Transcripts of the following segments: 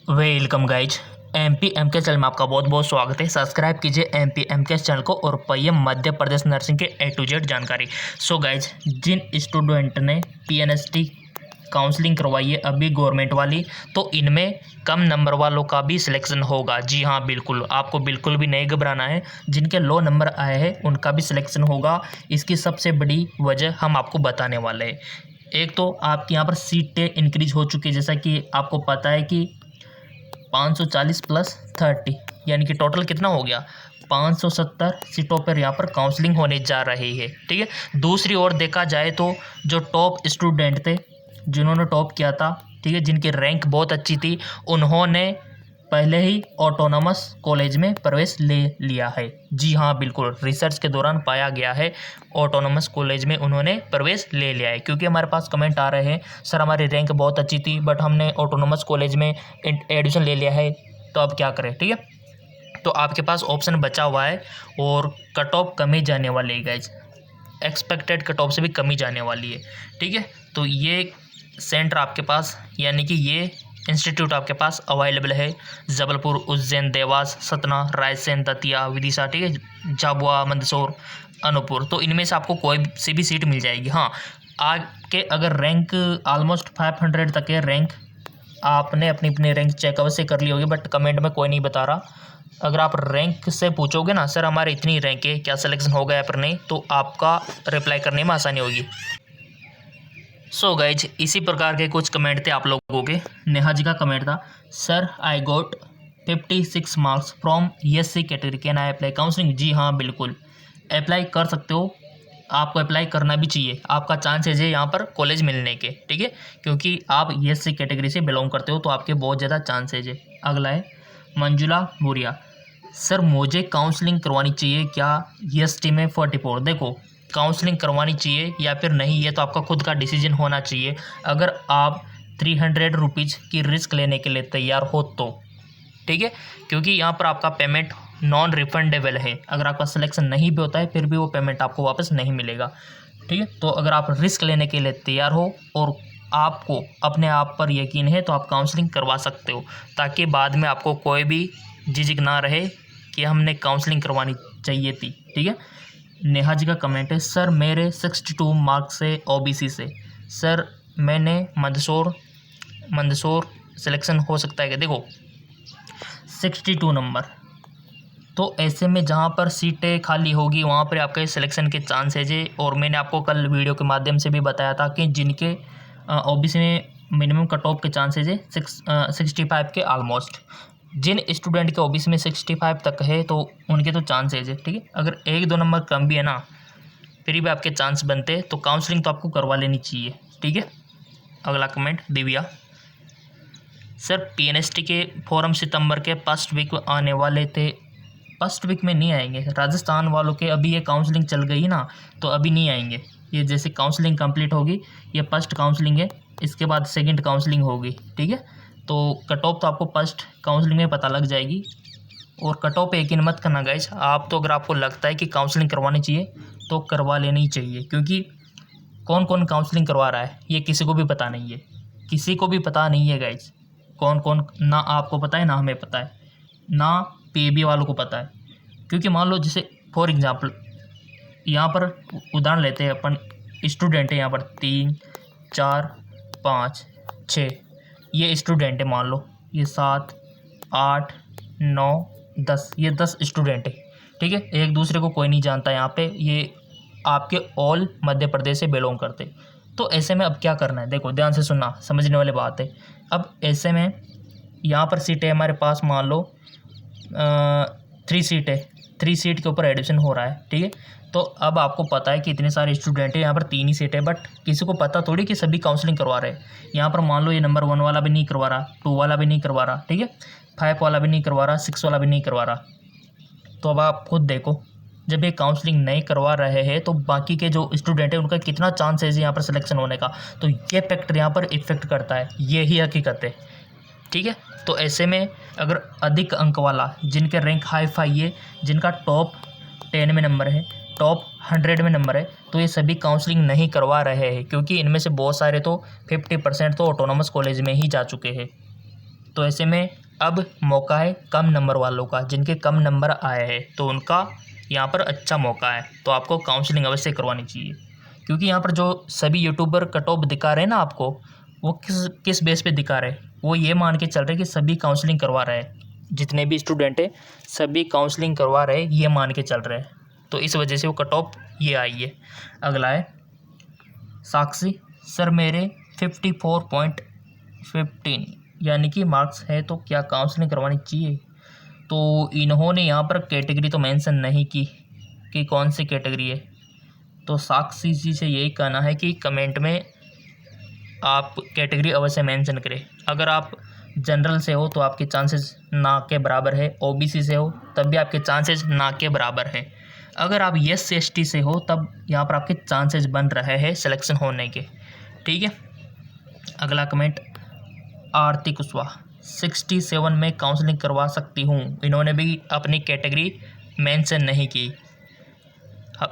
Welcome guys. MP MKS channel में आपका बहुत बहुत स्वागत है। सब्सक्राइब कीजिए एमपी एमकेएस चैनल को और पाइए मध्य प्रदेश नर्सिंग के ए टू जेड जानकारी। सो गाइज, जिन स्टूडेंट ने पीएनएसटी काउंसलिंग करवाई है अभी गवर्नमेंट वाली, तो इनमें कम नंबर वालों का भी सिलेक्शन होगा। जी हाँ, बिल्कुल, आपको बिल्कुल भी नहीं घबराना है। जिनके लो नंबर आए हैं उनका भी सिलेक्शन होगा। इसकी सबसे बड़ी वजह हम आपको बताने वाले हैं। एक तो आपके यहाँ पर सीटें इंक्रीज हो चुकी है, जैसा कि आपको पता है कि 540 प्लस 30 यानी कि टोटल कितना हो गया, 570 सीटों पर यहाँ पर काउंसलिंग होने जा रही है। ठीक है, दूसरी ओर देखा जाए तो जो टॉप स्टूडेंट थे, जिन्होंने टॉप किया था, ठीक है, जिनकी रैंक बहुत अच्छी थी, उन्होंने पहले ही ऑटोनॉमस कॉलेज में प्रवेश ले लिया है। जी हाँ, बिल्कुल, रिसर्च के दौरान पाया गया है ऑटोनॉमस कॉलेज में उन्होंने प्रवेश ले लिया है। क्योंकि हमारे पास कमेंट आ रहे हैं, सर हमारी रैंक बहुत अच्छी थी बट हमने ऑटोनॉमस कॉलेज में एडमिशन ले लिया है, तो अब क्या करें। ठीक है, तो आपके पास ऑप्शन बचा हुआ है और कट ऑफ कमी जाने वाली है गाइज, एक्सपेक्टेड कट ऑफ से भी कमी जाने वाली है। ठीक है, तो ये सेंटर आपके पास यानी कि ये इंस्टीट्यूट आपके पास अवेलेबल है। जबलपुर, उज्जैन, देवास, सतना, रायसेन, दतिया, विदिशा, ठीक है, झाबुआ, मंदसौर, अनूपपुर, तो इनमें से आपको कोई सी भी सीट मिल जाएगी। हाँ, आपके अगर रैंक ऑलमोस्ट 500 तक है रैंक, आपने अपनी अपनी रैंक चेक अवश्य कर ली होगी बट कमेंट में कोई नहीं बता रहा। अगर आप रैंक से पूछोगे ना, सर हमारे इतनी रैंक है, क्या सिलेक्शन हो गया पर नहीं, तो आपका रिप्लाई करने में आसानी होगी। सो गाइज, इसी प्रकार के कुछ कमेंट थे आप लोगों के। नेहा जी का कमेंट था, sir I got 56 marks from ESC category, can I apply counselling. जी हाँ, बिल्कुल अप्लाई कर सकते हो, आपको अप्लाई करना भी चाहिए। आपका चांसेज है यहाँ पर कॉलेज मिलने के, ठीक है, क्योंकि आप ESC कैटेगरी से बिलोंग करते हो, तो आपके बहुत ज़्यादा चांसेज है। अगला है मंजुला भूरिया, सर मुझे काउंसलिंग करवानी चाहिए क्या EST में 44। देखो, काउंसलिंग करवानी चाहिए या फिर नहीं, ये तो आपका खुद का डिसीजन होना चाहिए। अगर आप 300 रुपीज़ की रिस्क लेने के लिए तैयार हो तो, ठीक है, क्योंकि यहाँ पर आपका पेमेंट नॉन रिफंडेबल है। अगर आपका सिलेक्शन नहीं भी होता है फिर भी वो पेमेंट आपको वापस नहीं मिलेगा। ठीक है, तो अगर आप रिस्क लेने के लिए तैयार हो और आपको अपने आप पर यकीन है तो आप काउंसलिंग करवा सकते हो, ताकि बाद में आपको कोई भी झिझक ना रहे कि हमने काउंसलिंग करवानी चाहिए थी। ठीक है, नेहा जी का कमेंट है, सर मेरे 62 मार्क्स से OBC से, सर मैंने मंदसौर सिलेक्शन हो सकता है क्या। देखो 62 नंबर, तो ऐसे में जहाँ पर सीटें खाली होगी वहाँ पर आपके सिलेक्शन के चांसेज है। और मैंने आपको कल वीडियो के माध्यम से भी बताया था कि जिनके OBC में मिनिमम कट ऑफ के चांसेज है 65 के ऑलमोस्ट। जिन स्टूडेंट के OBC में 65 तक है तो उनके तो चांसेज है। ठीक है, अगर 1-2 नंबर कम भी है ना, फिर भी आपके चांस बनते हैं, तो काउंसलिंग तो आपको करवा लेनी चाहिए। ठीक है, अगला कमेंट दिव्या, सर PNST के फॉर्म सितंबर के फर्स्ट वीक में आने वाले थे, फर्स्ट वीक में नहीं आएंगे। राजस्थान वालों के अभी ये काउंसलिंग चल गई ना, तो अभी नहीं आएंगे। ये जैसे काउंसलिंग कंप्लीट होगी, ये फर्स्ट काउंसलिंग है, इसके बाद सेकंड काउंसलिंग होगी। ठीक है, तो कट ऑफ तो आपको फर्स्ट काउंसलिंग में पता लग जाएगी। और कट ऑफ पे यकीन मत करना गाइस, आप तो अगर आपको लगता है कि काउंसलिंग करवानी चाहिए तो करवा लेनी चाहिए, क्योंकि कौन कौन काउंसलिंग करवा रहा है ये किसी को भी पता नहीं है, किसी को भी पता नहीं है गाइस। कौन कौन, ना आपको पता है ना हमें पता है ना PAB वालों को पता है। क्योंकि मान लो जैसे फॉर एग्ज़ाम्पल यहाँ पर उदाहरण लेते हैं अपन, स्टूडेंट है यहाँ पर 3 4 5 6, ये स्टूडेंट है, मान लो ये 7 8 9 10, ये 10 स्टूडेंट है। ठीक है, एक दूसरे को कोई नहीं जानता यहाँ पे, ये आपके ऑल मध्य प्रदेश से बिलोंग करते। तो ऐसे में अब क्या करना है, देखो ध्यान से सुनना, समझने वाली बात है। अब ऐसे में यहाँ पर सीट है हमारे पास, मान लो 3 सीट है, 3 सीट के ऊपर एडमिशन हो रहा है। ठीक है, तो अब आपको पता है कि इतने सारे स्टूडेंट हैं, यहाँ पर 3 ही सीट है, बट किसी को पता थोड़ी कि सभी काउंसलिंग करवा रहे हैं। यहाँ पर मान लो ये नंबर 1 वाला भी नहीं करवा रहा, 2 वाला भी नहीं करवा रहा, ठीक है, 5 वाला भी नहीं करवा रहा, 6 वाला भी नहीं करवा रहा। तो अब आप खुद देखो, जब ये काउंसलिंग नहीं करवा रहे हैं तो बाकी के जो स्टूडेंट हैं उनका कितना चांसेस है यहाँ पर सिलेक्शन होने का। तो ये फैक्टर यहाँ पर इफेक्ट करता है, ये ही हकीकत है। ठीक है, तो ऐसे में अगर अधिक अंक वाला, जिनके रैंक हाई फाई है, जिनका टॉप 10 में नंबर है, टॉप 100 में नंबर है, तो ये सभी काउंसलिंग नहीं करवा रहे हैं, क्योंकि इनमें से बहुत सारे तो 50% तो ऑटोनॉमस कॉलेज में ही जा चुके हैं। तो ऐसे में अब मौका है कम नंबर वालों का, जिनके कम नंबर आए हैं तो उनका यहाँ पर अच्छा मौका है, तो आपको काउंसलिंग अवश्य करवानी चाहिए। क्योंकि यहाँ पर जो सभी यूट्यूबर कट ऑफ दिखा रहे हैं ना आपको, वो किस बेस पे दिखा रहे हैं, वो ये मान के चल रहे हैं कि सभी काउंसलिंग करवा रहे हैं, जितने भी स्टूडेंट हैं सभी काउंसलिंग करवा रहे हैं, ये मान के चल रहे हैं, तो इस वजह से वो कट ऑफ ये आई है। अगला है साक्षी, सर मेरे 54.15 यानी कि मार्क्स है, तो क्या काउंसलिंग करवानी चाहिए? तो इन्होंने यहाँ पर कैटेगरी तो मेंशन नहीं की कि कौन सी कैटेगरी है, तो साक्षी जी से यही कहना है कि कमेंट में आप कैटेगरी अवश्य मेंशन करें। अगर आप जनरल से हो तो आपके चांसेस ना के बराबर है, ओबीसी से हो तब भी आपके चांसेस ना के बराबर है, अगर आप SC/ST से हो तब यहाँ पर आपके चांसेस बन रहे हैं सिलेक्शन होने के, ठीक है। अगला कमेंट आरती कुशवाहा, 67 में काउंसलिंग करवा सकती हूँ, इन्होंने भी अपनी कैटेगरी मेंशन नहीं की।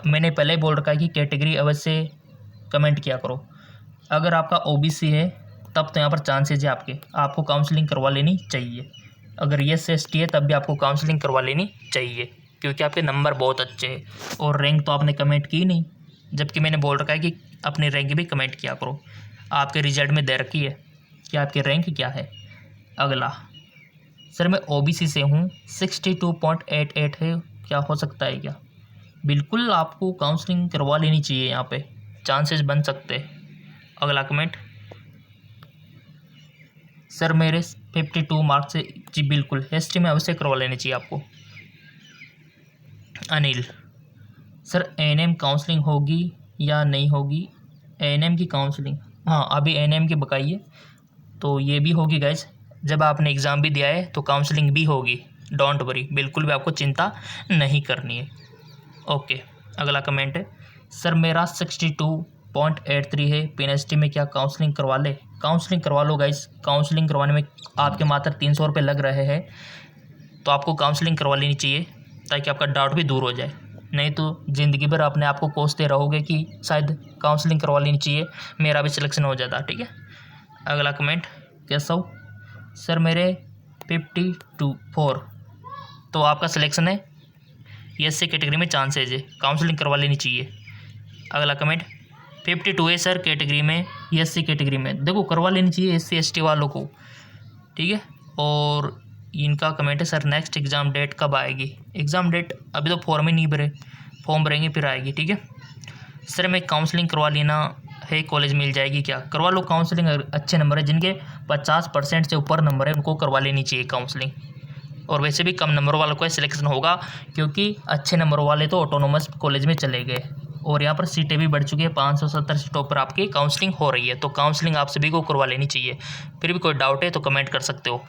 मैंने पहले ही बोल रखा है कि कैटेगरी अवश्य कमेंट किया करो। अगर आपका ओबीसी है तब तो यहाँ पर चांसेज है आपको काउंसलिंग करवा लेनी चाहिए। अगर SC/ST है तब भी आपको काउंसलिंग करवा लेनी चाहिए, क्योंकि आपके नंबर बहुत अच्छे हैं और रैंक तो आपने कमेंट की नहीं, जबकि मैंने बोल रखा है कि अपनी रैंक भी कमेंट किया करो। आपके रिजल्ट में दे रखी है कि आपकी रैंक क्या है। अगला, सर मैं ओबीसी से हूँ, 62.88 है, क्या हो सकता है क्या? बिल्कुल आपको काउंसलिंग करवा लेनी चाहिए, यहाँ पे चांसेस बन सकते हैं। अगला कमेंट, सर मेरे 52 मार्क्स से, जी बिल्कुल हिस्ट्री में अवश्य करवा लेनी चाहिए आपको। अनिल, सर एएनएम काउंसलिंग होगी या नहीं होगी? एएनएम की काउंसलिंग, हाँ अभी एएनएम की बकाई है, तो ये भी होगी गाइज। जब आपने एग्ज़ाम भी दिया है तो काउंसलिंग भी होगी, डोंट वरी, बिल्कुल भी आपको चिंता नहीं करनी है। ओके, अगला कमेंट है, सर मेरा 62.83 है, PNST में क्या काउंसलिंग करवा ले? काउंसलिंग करवा लो गाइज, काउंसलिंग करवाने में आपके मात्र 300 रुपये लग रहे हैं, तो आपको काउंसलिंग करवा लेनी चाहिए ताकि आपका डाउट भी दूर हो जाए। नहीं तो ज़िंदगी भर अपने आप को कोसते रहोगे कि शायद काउंसलिंग करवा लेनी चाहिए, मेरा भी सिलेक्शन हो जाता, ठीक है। अगला कमेंट, केशव, सर मेरे 52.4, तो आपका सिलेक्शन है, SC कैटेगरी में चांसेज है, काउंसलिंग करवा लेनी चाहिए। अगला कमेंट, 52 है सर कैटेगरी में, SC कैटेगरी में, देखो करवा लेनी चाहिए SC/ST वालों को, ठीक है। और इनका कमेंट है, सर नेक्स्ट एग्ज़ाम डेट कब आएगी? एग्ज़ाम डेट अभी तो फॉर्म ही नहीं भरे, फॉर्म भरेंगे फिर आएगी, ठीक है। सर मैं काउंसलिंग करवा लेना है, कॉलेज मिल जाएगी क्या? करवा लो काउंसलिंग, अच्छे नंबर है, जिनके 50% से ऊपर नंबर है उनको करवा लेनी चाहिए काउंसलिंग। और वैसे भी कम नंबर वालों का सिलेक्शन होगा, क्योंकि अच्छे नंबर वाले तो ऑटोनोमस कॉलेज में चले गए और यहाँ पर सीटें भी बढ़ चुकी है, 570 सीटों पर आपकी काउंसलिंग हो रही है, तो काउंसलिंग आप सभी को करवा लेनी चाहिए। फिर भी कोई डाउट है तो कमेंट कर सकते हो।